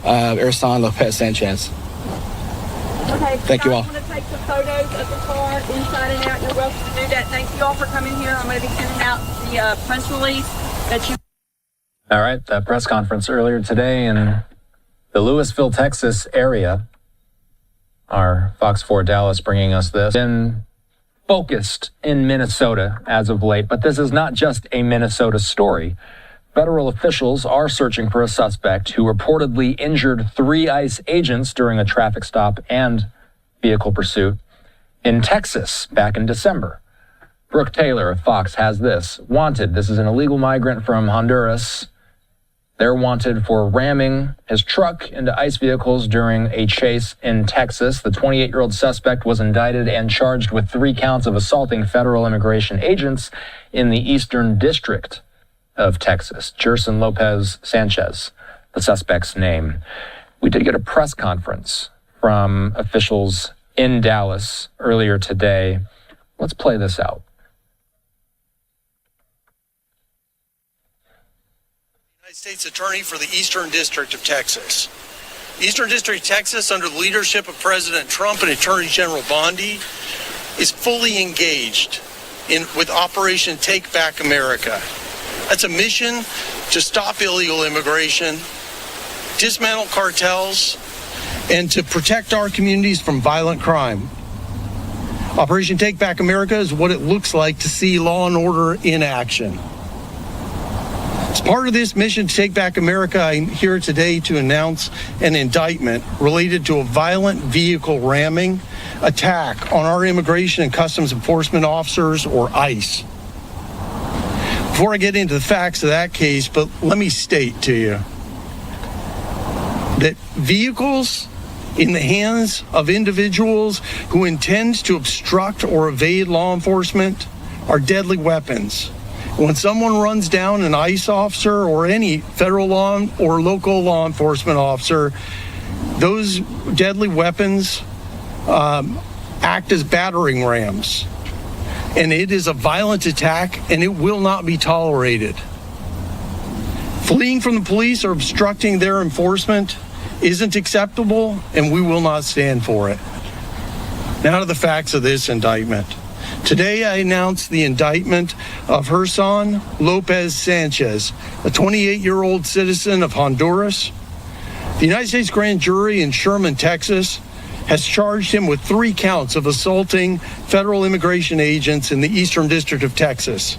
Jerson Lopez-Sanchez. Okay, thank you all. I want to take some photos of the car inside and out. You're welcome to do that. Thank you all for coming here. I'm going to be sending out the press release that you... All right, that press conference earlier today in the Lewisville, Texas area. Our Fox 4 Dallas bringing us this. Been focused in Minnesota as of late, but this is not just a Minnesota story. Federal officials are searching for a suspect who reportedly injured 3 ICE agents during a traffic stop and vehicle pursuit in Texas back in December. Brooke Taylor of Fox has this. Wanted. This is an illegal migrant from Honduras. They're wanted for ramming his truck into ICE vehicles during a chase in Texas. The 28-year-old suspect was indicted and charged with 3 counts of assaulting federal immigration agents in the Eastern District of Texas. Jerson Lopez-Sanchez, the suspect's name. We did get a press conference from officials in Dallas earlier today. Let's play this out. United States Attorney for the Eastern District of Texas. Eastern District of Texas, under the leadership of President Trump and Attorney General Bondi, is fully engaged with Operation Take Back America. That's a mission to stop illegal immigration, dismantle cartels, and to protect our communities from violent crime. Operation Take Back America is what it looks like to see law and order in action. As part of this mission to take back America, I'm here today to announce an indictment related to a violent vehicle ramming attack on our Immigration and Customs Enforcement officers, or ICE. Before I get into the facts of that case, but let me state to you that vehicles in the hands of individuals who intend to obstruct or evade law enforcement are deadly weapons. When someone runs down an ICE officer or any federal law or local law enforcement officer, those deadly weapons act as battering rams. And it is a violent attack, and it will not be tolerated. Fleeing from the police or obstructing their enforcement isn't acceptable, and we will not stand for it. Now to the facts of this indictment. Today I announce the indictment of Jerson Lopez-Sanchez, a 28-year-old citizen of Honduras. The United States Grand Jury in Sherman, Texas, has charged him with 3 counts of assaulting federal immigration agents in the Eastern District of Texas.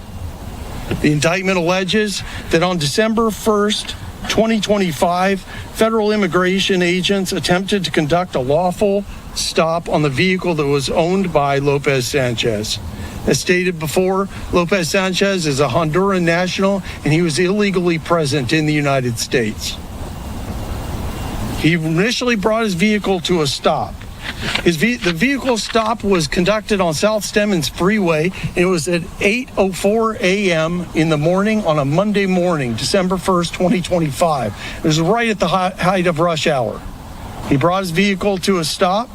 The indictment alleges that on December 1st, 2025, federal immigration agents attempted to conduct a lawful stop on the vehicle that was owned by Lopez-Sanchez. As stated before, Lopez-Sanchez is a Honduran national, and he was illegally present in the United States. He initially brought his vehicle to a stop. The vehicle stop was conducted on South Stemmons Freeway. It was at 8:04 a.m. in the morning on a Monday morning, December 1st, 2025. It was right at the height of rush hour. He brought his vehicle to a stop,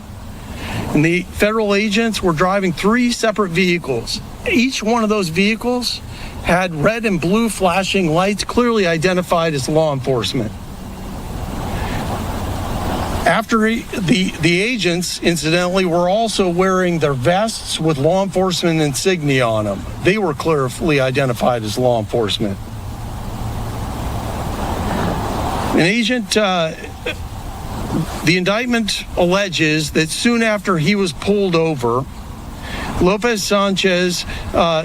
and the federal agents were driving 3 separate vehicles. Each one of those vehicles had red and blue flashing lights, clearly identified as law enforcement. After the agents, incidentally, were also wearing their vests with law enforcement insignia on them. They were clearly identified as law enforcement. An agent, the indictment alleges that soon after he was pulled over, Lopez-Sanchez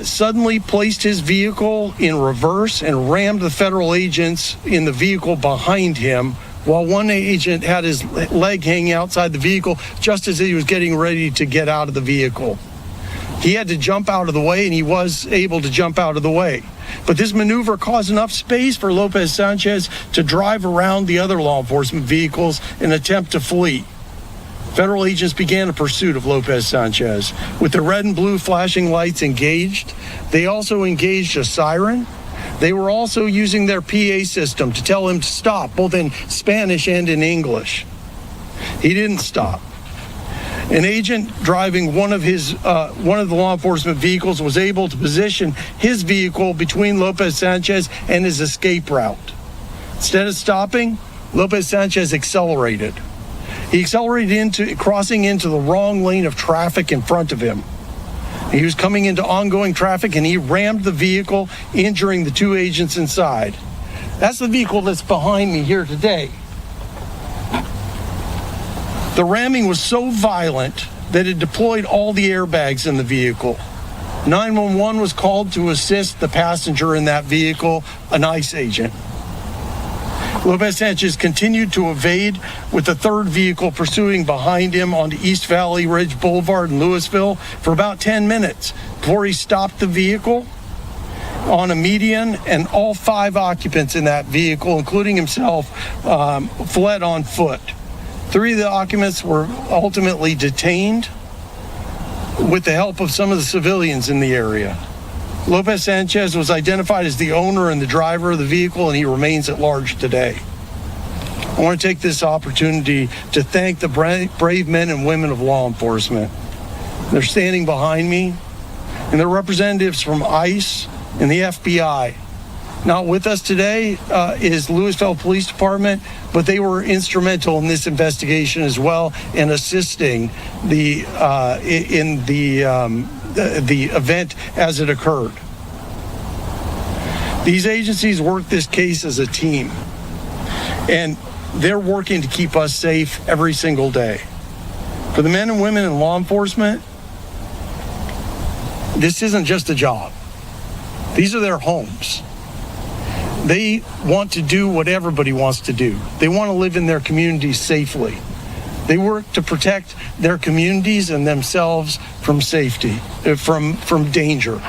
suddenly placed his vehicle in reverse and rammed the federal agents in the vehicle behind him, while one agent had his leg hanging outside the vehicle just as he was getting ready to get out of the vehicle. He had to jump out of the way, and he was able to jump out of the way. But this maneuver caused enough space for Lopez-Sanchez to drive around the other law enforcement vehicles and attempt to flee. Federal agents began a pursuit of Lopez-Sanchez. With the red and blue flashing lights engaged, they also engaged a siren. They were also using their PA system to tell him to stop, both in Spanish and in English. He didn't stop. An agent driving one of the law enforcement vehicles was able to position his vehicle between Lopez-Sanchez and his escape route. Instead of stopping, Lopez-Sanchez accelerated. He accelerated crossing into the wrong lane of traffic in front of him. He was coming into ongoing traffic and he rammed the vehicle, injuring the two agents inside. That's the vehicle that's behind me here today. The ramming was so violent that it deployed all the airbags in the vehicle. 911 was called to assist the passenger in that vehicle, an ICE agent. Lopez-Sanchez continued to evade with the third vehicle pursuing behind him onto East Valley Ridge Boulevard in Lewisville for about 10 minutes before he stopped the vehicle on a median, and all 5 occupants in that vehicle, including himself, fled on foot. 3 of the occupants were ultimately detained with the help of some of the civilians in the area. Lopez-Sanchez was identified as the owner and the driver of the vehicle, and he remains at large today. I want to take this opportunity to thank the brave men and women of law enforcement. They're standing behind me, and they're representatives from ICE and the FBI. Not with us today is Lewisville Police Department, but they were instrumental in this investigation as well and assisting the event as it occurred. These agencies work this case as a team, and they're working to keep us safe every single day. For the men and women in law enforcement, this isn't just a job. These are their homes. They want to do what everybody wants to do. They want to live in their communities safely. They work to protect their communities and themselves from safety, from danger.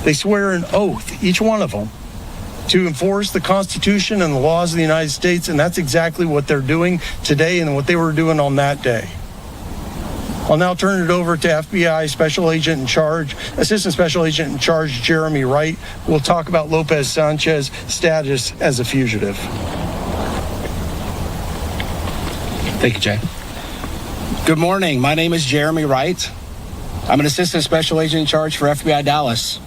They swear an oath, each one of them, to enforce the Constitution and the laws of the United States, and that's exactly what they're doing today and what they were doing on that day. I'll now turn it over to FBI Special Agent in Charge, Assistant Special Agent in Charge, Jeremy Wright. We'll talk about Lopez-Sanchez's status as a fugitive. Thank you, Jay. Good morning. My name is Jeremy Wright. I'm an Assistant Special Agent in Charge for FBI Dallas.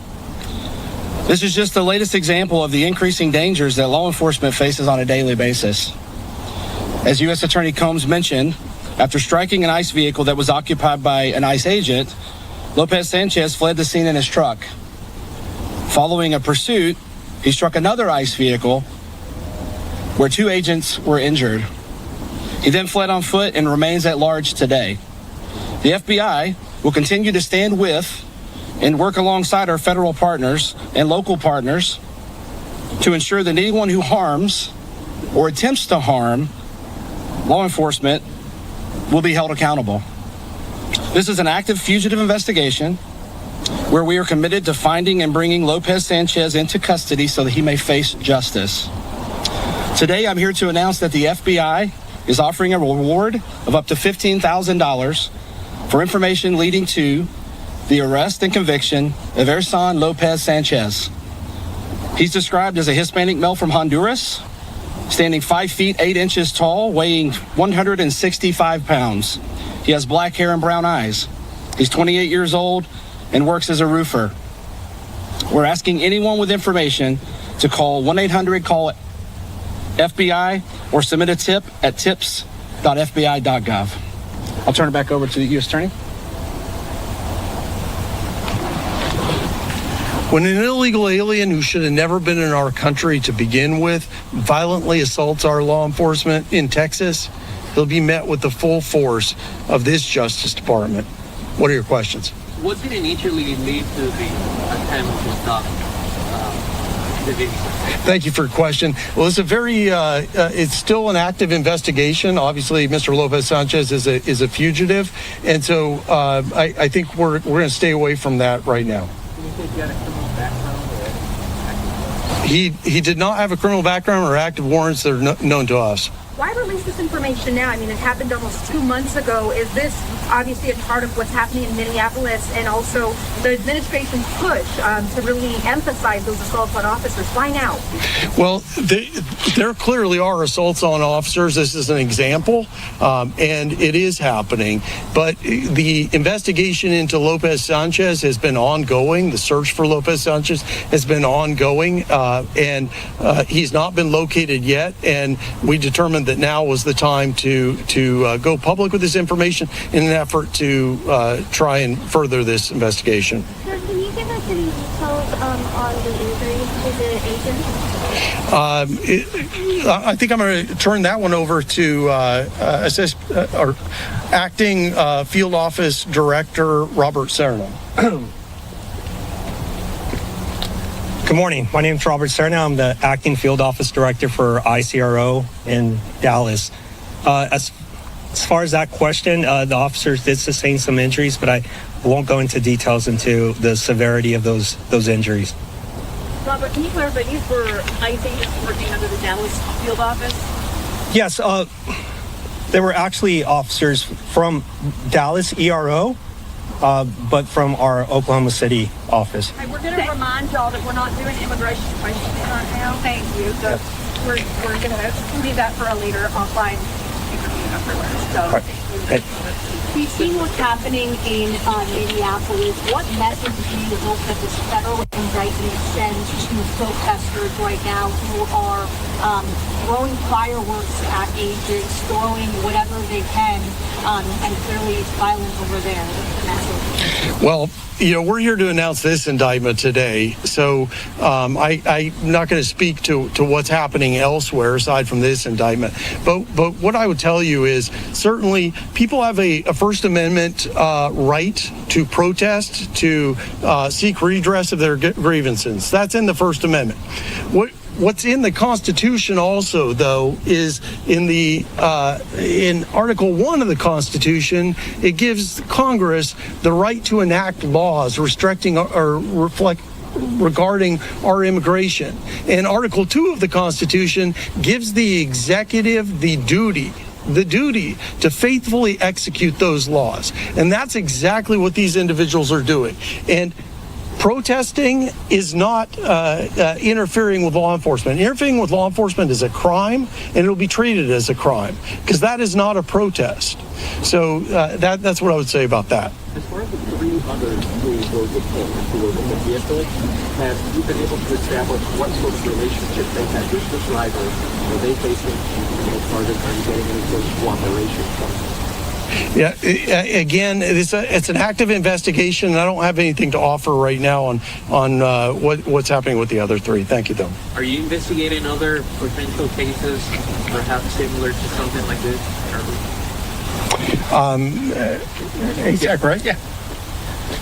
This is just the latest example of the increasing dangers that law enforcement faces on a daily basis. As U.S. Attorney Combs mentioned, after striking an ICE vehicle that was occupied by an ICE agent, Lopez-Sanchez fled the scene in his truck. Following a pursuit, he struck another ICE vehicle where 2 agents were injured. He then fled on foot and remains at large today. The FBI will continue to stand with and work alongside our federal partners and local partners to ensure that anyone who harms or attempts to harm law enforcement will be held accountable. This is an active fugitive investigation where we are committed to finding and bringing Lopez-Sanchez into custody so that he may face justice. Today, I'm here to announce that the FBI is offering a reward of up to $15,000 for information leading to the arrest and conviction of Jerson Lopez-Sanchez. He's described as a Hispanic male from Honduras, standing 5 feet 8 inches tall, weighing 165 pounds. He has black hair and brown eyes. He's 28 years old and works as a roofer. We're asking anyone with information to call 1-800-CALL-FBI or submit a tip at tips.fbi.gov. I'll turn it back over to the U.S. Attorney. When an illegal alien who should have never been in our country to begin with violently assaults our law enforcement in Texas, he'll be met with the full force of this Justice Department. What are your questions? What did initially lead to the attempt to stop the vehicle? Thank you for your question. Well, it's a very, it's still an active investigation. Obviously, Mr. Lopez-Sanchez is a fugitive, and so I think we're going to stay away from that right now. He did not have a criminal background or active warrants that are known to us. Why release this information now? I mean, it happened almost 2 months ago. Is this obviously a part of what's happening in Minneapolis and also the administration's push to really emphasize those assaults on officers? Why now? Well, there clearly are assaults on officers. This is an example, and it is happening. But the investigation into Lopez-Sanchez has been ongoing. The search for Lopez-Sanchez has been ongoing, and he's not been located yet. And we determined that now was the time to go public with this information in an effort to try and further this investigation. Sir, can you give us any details on the injuries to the agent? I think I'm going to turn that one over to our acting field office director, Robert Serna. Good morning. My name is Robert Serna. I'm the acting field office director for ICRO in Dallas. As far as that question, the officers did sustain some injuries, but I won't go into details into the severity of those injuries. Robert, can you clarify, these were ICE agents working under the Dallas field office? Yes, they were actually officers from Dallas ERO, but from our Oklahoma City office. Hey, we're going to remind y'all that we're not doing immigration questions right now. Thank you. So we're going to leave that for a later offline interview afterwards. So. Right. Okay. We've seen what's happening in Minneapolis. What message do you hope that this federal indictment sends to protesters right now who are throwing fireworks at agents, throwing whatever they can, and clearly it's violent over there? What's the message? Well, we're here to announce this indictment today, so I'm not going to speak to what's happening elsewhere aside from this indictment. But what I would tell you is certainly people have a First Amendment right to protest, to seek redress of their grievances. That's in the First Amendment. What's in the Constitution also, though, is in Article 1 of the Constitution, it gives Congress the right to enact laws restricting or regarding our immigration. And Article 2 of the Constitution gives the executive the duty to faithfully execute those laws. And that's exactly what these individuals are doing. And protesting is not interfering with law enforcement. Interfering with law enforcement is a crime, and it'll be treated as a crime because that is not a protest. So that's what I would say about that. As far as the 3 others who were detained, who were in the vehicle, have you been able to establish what sort of relationship they had with the driver? Are they facing charges? Are you getting any sort of cooperation from them? Yeah, again, it's an active investigation, and I don't have anything to offer right now on what's happening with the other 3. Thank you, though. Are you investigating other potential cases, perhaps similar to something like this? Exactly, right? Yeah.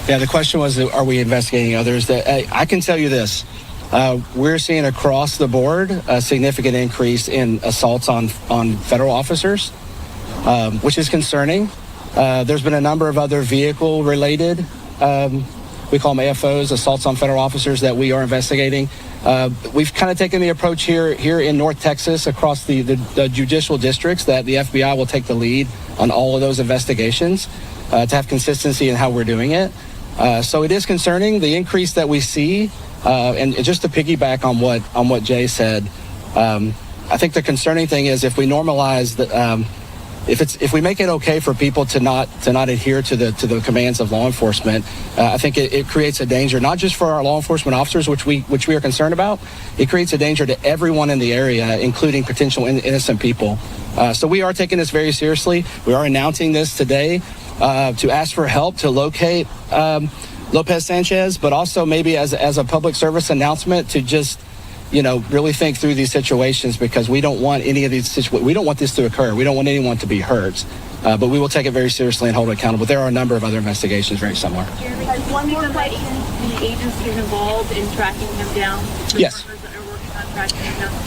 Yeah, the question was, are we investigating others? I can tell you this. We're seeing across the board a significant increase in assaults on federal officers. Which is concerning. There's been a number of other vehicle-related, we call them AFOs, assaults on federal officers, that we are investigating. We've kind of taken the approach here in North Texas across the judicial districts that the FBI will take the lead on all of those investigations to have consistency in how we're doing it. So it is concerning, the increase that we see, and just to piggyback on what Jay said, I think the concerning thing is if we normalize the if we make it okay for people to not adhere to the commands of law enforcement, I think it creates a danger not just for our law enforcement officers, which we are concerned about. It creates a danger to everyone in the area, including potential innocent people. So we are taking this very seriously. We are announcing this today to ask for help to locate Lopez-Sanchez, but also maybe as a public service announcement to just really think through these situations, because we don't want any of these situations. We don't want this to occur. We don't want anyone to be hurt. But we will take it very seriously and hold it accountable. There are a number of other investigations very similar. Jeremy, one more question. The agency involved in tracking him down? Yes.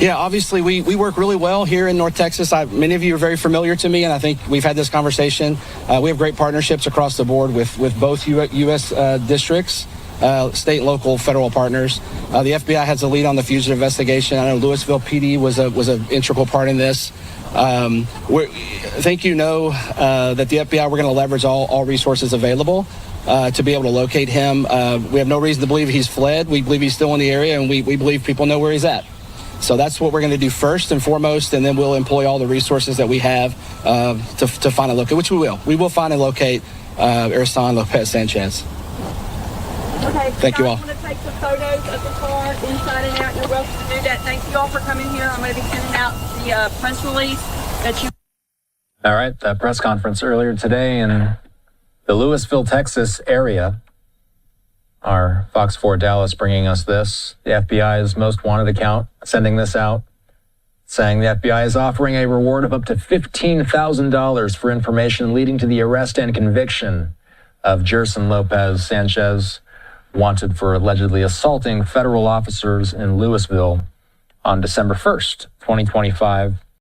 Yeah, obviously we work really well here in North Texas. Many of you are very familiar to me, and I think we've had this conversation. We have great partnerships across the board with both U.S. districts, state, local, federal partners. The FBI has a lead on the fugitive investigation. I know Lewisville PD was an integral part in this. I think you know that the FBI, we're going to leverage all resources available to be able to locate him. We have no reason to believe he's fled. We believe he's still in the area, and we believe people know where he's at. So that's what we're going to do first and foremost, and then we'll employ all the resources that we have to find and locate, which we will. We will find and locate Jerson Lopez-Sanchez. Okay. Thank you all. If you want to take some photos of the car inside and out, you're welcome to do that. Thank you all for coming here. I'm going to be sending out the press release that you. All right, that press conference earlier today in the Lewisville, Texas area. Our Fox 4 Dallas bringing us this. The FBI's most wanted account sending this out, saying the FBI is offering a reward of up to $15,000 for information leading to the arrest and conviction of Jerson Lopez-Sanchez, wanted for allegedly assaulting federal officers in Lewisville on December 1st, 2025.